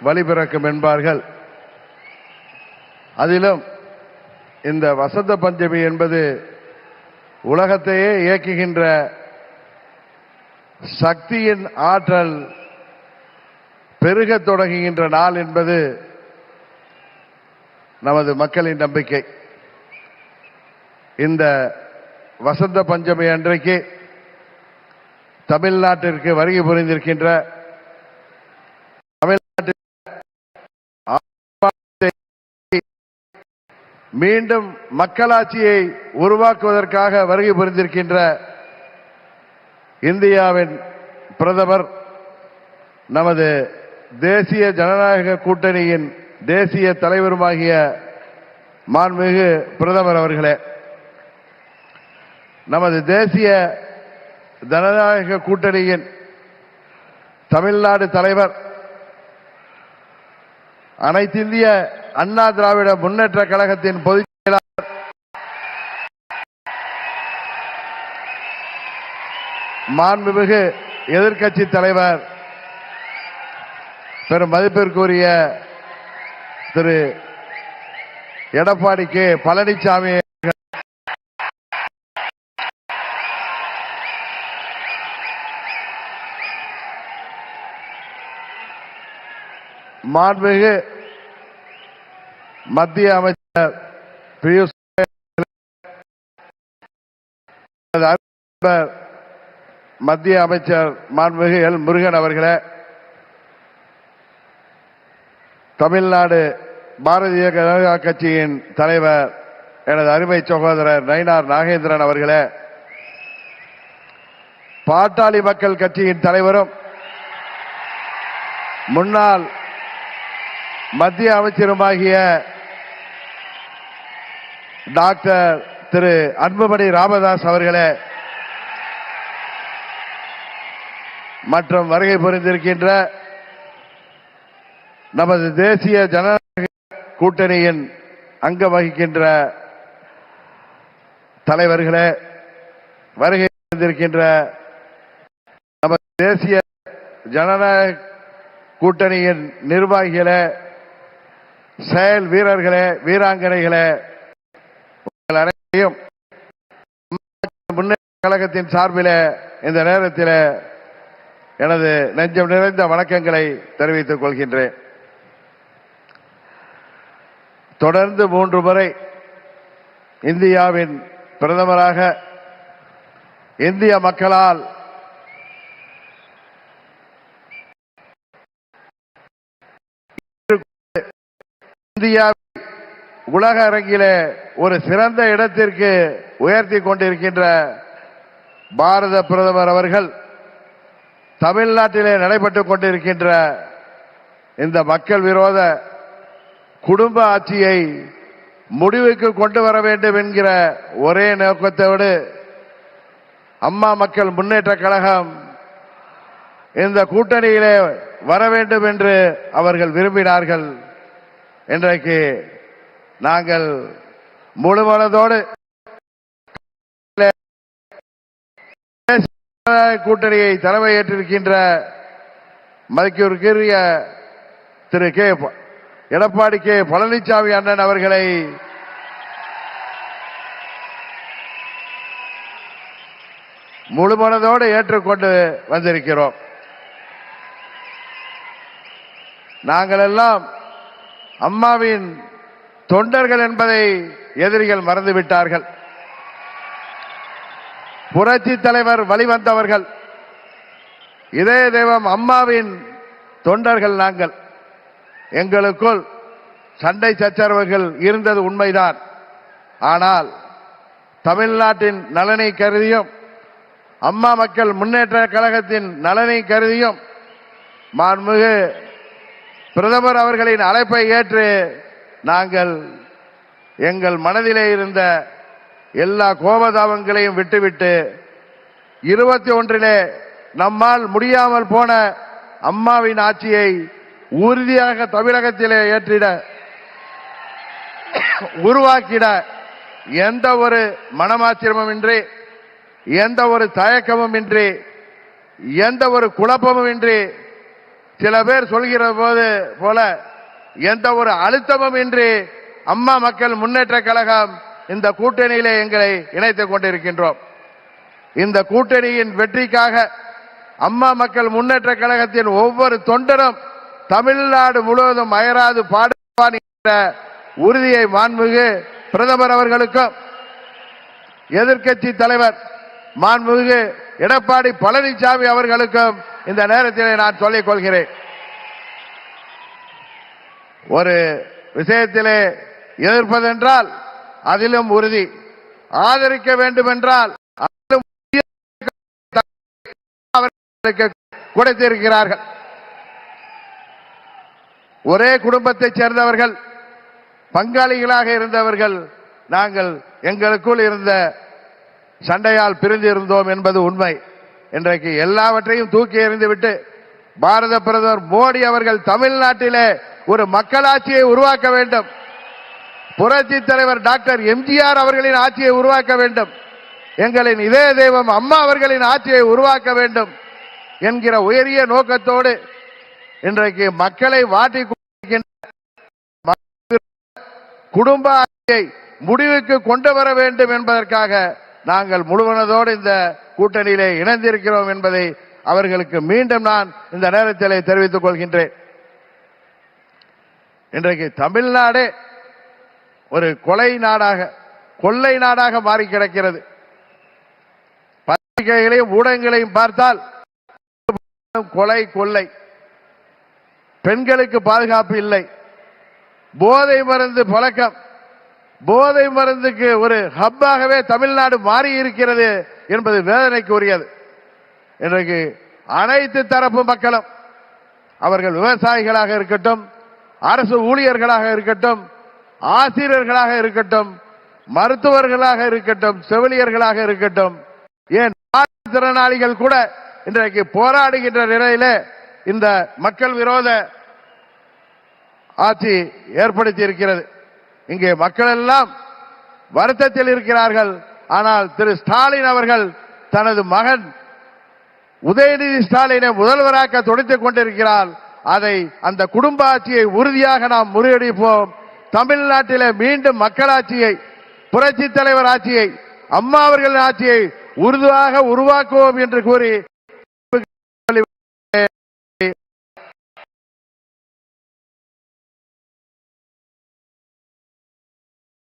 வழிபிறக்கும் என்பார்கள். அதிலும் இந்த வசந்த பஞ்சமி என்பது உலகத்தையே இயக்குகின்ற சக்தியின் ஆற்றல் பெருக தொடங்குகின்ற நாள் என்பது நமது மக்களின் நம்பிக்கை. இந்த வசந்த பஞ்சமி அன்றைக்கு தமிழ்நாட்டிற்கு வருகை புரிந்திருக்கின்ற தமிழ்நாட்டில் மீண்டும் மக்களாட்சியை உருவாக்குவதற்காக வருகை புரிந்திருக்கின்ற இந்தியாவின் பிரதமர், நமது தேசிய ஜனநாயக கூட்டணியின் தேசிய தலைவருமாகிய மாண்புமிகு பிரதமர் அவர்களே, நமது தேசிய ஜனநாயக கூட்டணியின் தமிழ்நாடு தலைவர், அனைத்திந்திய அண்ணா திராவிட முன்னேற்ற கழகத்தின் பொதுச் செயலாளர், மாண்புமிகு எதிர்க்கட்சி தலைவர், பெரும் மதிப்பிற்குரிய திரு எடப்பாடி கே பழனிசாமி, மாண்புமிகு மத்திய அமைச்சர் பியூஷ் மத்திய அமைச்சர் மாண்புமிகு எல் முருகன் அவர்களே, தமிழ்நாடு பாரதிய ஜனதா கட்சியின் தலைவர் எனது அருமை சகோதரர் நயினார் நாகேந்திரன் அவர்களே, பாட்டாளி மக்கள் கட்சியின் தலைவரும் முன்னாள் மத்திய அமைச்சருமாகிய டாக்டர் திரு அன்புமணி ராமதாஸ் அவர்களே, மற்றும் வருகை புரிந்திருக்கின்ற நமது தேசிய ஜனநாயக கூட்டணியின் அங்கம் வகிக்கின்ற தலைவர்களே, வருகை புரிந்திருக்கின்ற நமது தேசிய ஜனநாயக கூட்டணியின் நிர்வாகிகளே, செயல் வீரர்களே, வீராங்கனைகளே, உங்கள் அனைவரையும் முன்னேற்ற கழகத்தின் சார்பில் இந்த நேரத்தில் எனது நெஞ்சம் நிறைந்த வணக்கங்களை தெரிவித்துக் கொள்கின்றேன். தொடர்ந்து 3 முறை இந்தியாவின் பிரதமராக இந்திய மக்களால் இந்தியாவை உலக அரங்கிலே ஒரு சிறந்த இடத்திற்கு உயர்த்தி கொண்டிருக்கின்ற பாரத பிரதமர் அவர்கள் தமிழ்நாட்டிலே நடைபெற்றுக் கொண்டிருக்கின்ற இந்த மக்கள் விரோத குடும்ப ஆட்சியை முடிவுக்கு கொண்டு வர வேண்டும் என்கிற ஒரே நோக்கத்தோடு அம்மா மக்கள் முன்னேற்ற கழகம் இந்த கூட்டணியிலே வர வேண்டும் என்று அவர்கள் விரும்பினார்கள். இன்றைக்கு நாங்கள் முழு மனதோடு கூட்டணியை தலைமையேற்றிருக்கின்ற மதிப்பிற்குரிய திரு கே எடப்பாடி கே பழனிசாமி அண்ணன் அவர்களை முழு மனதோடு ஏற்றுக்கொண்டு வந்திருக்கிறோம். நாங்கள் எல்லாம் அம்மாவின் தொண்டர்கள் என்பதை எதிரிகள் மறந்துவிட்டார்கள். புரட்சி தலைவர் வழிவந்தவர்கள், இதய தெய்வம் அம்மாவின் தொண்டர்கள் நாங்கள். எங்களுக்குள் சண்டை சச்சரவுகள் இருந்தது உண்மைதான். ஆனால் தமிழ்நாட்டின் நலனை கருதியும் அம்மா மக்கள் முன்னேற்ற கழகத்தின் நலனை கருதியும் மாண்புமிகு பிரதமர் அவர்களின் அழைப்பை ஏற்று நாங்கள் எங்கள் மனதிலே இருந்த எல்லா கோபதாபங்களையும் விட்டுவிட்டு 21 நம்மால் முடியாமல் போன அம்மாவின் ஆட்சியை உறுதியாக தமிழகத்திலே ஏற்றிட உருவாக்கிட எந்த ஒரு மனமாச்சரியமும் இன்றி, எந்த ஒரு தயக்கமும் இன்றி, எந்த ஒரு குழப்பமும் இன்றி சில பேர் சொல்கிற போல எந்த ஒரு அழுத்தமும் இன்றி அம்மா மக்கள் முன்னேற்ற கழகம் இந்த கூட்டணியிலே எங்களை இணைத்துக் கொண்டிருக்கின்றோம். இந்த கூட்டணியின் வெற்றிக்காக அம்மா மக்கள் முன்னேற்ற கழகத்தின் ஒவ்வொரு தொண்டரும் தமிழ்நாடு முழுவதும் அயராது பாடுவான் என்ற உறுதியை மாண்புமிகு பிரதமர் அவர்களுக்கும் எதிர்க்கட்சி தலைவர் மாண்புமிகு எடப்பாடி பழனிசாமி அவர்களுக்கும் இந்த நேரத்திலே நான் சொல்லிக் கொள்கிறேன். ஒரு விஷயத்திலே எதிர்ப்பதென்றால் அதிலும் உறுதி, ஆதரிக்க வேண்டும் என்றால் கொடுத்திருக்கிறார்கள். ஒரே குடும்பத்தைச் சேர்ந்தவர்கள், பங்காளிகளாக இருந்தவர்கள் நாங்கள் எங்களுக்குள் இருந்த சண்டையால் பிரிந்து இருந்தோம் என்பது உண்மை. இன்றைக்கு எல்லாவற்றையும் தூக்கி எறிந்துவிட்டு பாரத பிரதமர் மோடி அவர்கள் தமிழ்நாட்டிலே ஒரு மக்களாட்சியை உருவாக்க வேண்டும், புரட்சி தலைவர் டாக்டர் எம்ஜிஆர் அவர்களின் ஆட்சியை உருவாக்க வேண்டும், எங்களின் இதய தெய்வம் அம்மா அவர்களின் ஆட்சியை உருவாக்க வேண்டும் என்கிற உயரிய நோக்கத்தோடு இன்றைக்கு மக்களை வாட்டி குடும்ப ஆட்சியை முடிவுக்கு கொண்டு வர வேண்டும் என்பதற்காக நாங்கள் முழுவனதோடு இந்த கூட்டணியிலே இணைந்திருக்கிறோம் என்பதை அவர்களுக்கு மீண்டும் நான் இந்த நேரத்தில் தெரிவித்துக் கொள்கின்றேன். இன்றைக்கு தமிழ்நாடு ஒரு கொலை நாடாக, கொள்ளை நாடாக மாறி கிடக்கிறது. பத்திரிகைகளையும் ஊடகங்களையும் பார்த்தால் கொலை, கொள்ளை, பெண்களுக்கு பாதுகாப்பு இல்லை, போதை மருந்து பழக்கம், போதை மருந்துக்கு ஒரு ஹப்பாகவே தமிழ்நாடு மாறி இருக்கிறது என்பது வேதனைக்கு உரியது. இன்றைக்கு அனைத்து தரப்பு மக்களும், அவர்கள் விவசாயிகளாக இருக்கட்டும், அரசு ஊழியர்களாக இருக்கட்டும், ஆசிரியர்களாக இருக்கட்டும், மருத்துவர்களாக இருக்கட்டும், செவிலியர்களாக இருக்கட்டும், ஏன் மாற்றுத்திறனாளிகள் கூட இன்றைக்கு போராடுகின்ற நிலையில இந்த மக்கள் விரோத ஆட்சி ஏற்படுத்தி இருக்கிறது. இங்கே மக்கள் எல்லாம் வருத்தத்தில் இருக்கிறார்கள். ஆனால் திரு ஸ்டாலின் அவர்கள் தனது மகன் உதயநிதி ஸ்டாலினை முதல்வராக்க துடித்துக் கொண்டிருக்கிறார். அதை அந்த குடும்ப ஆட்சியை உறுதியாக நாம் முறியடிப்போம். தமிழ்நாட்டிலே மீண்டும் மக்களாட்சியை, புரட்சி தலைவர் ஆட்சியை, அம்மா அவர்களின் ஆட்சியை உறுதியாக உருவாக்குவோம் என்று கூறி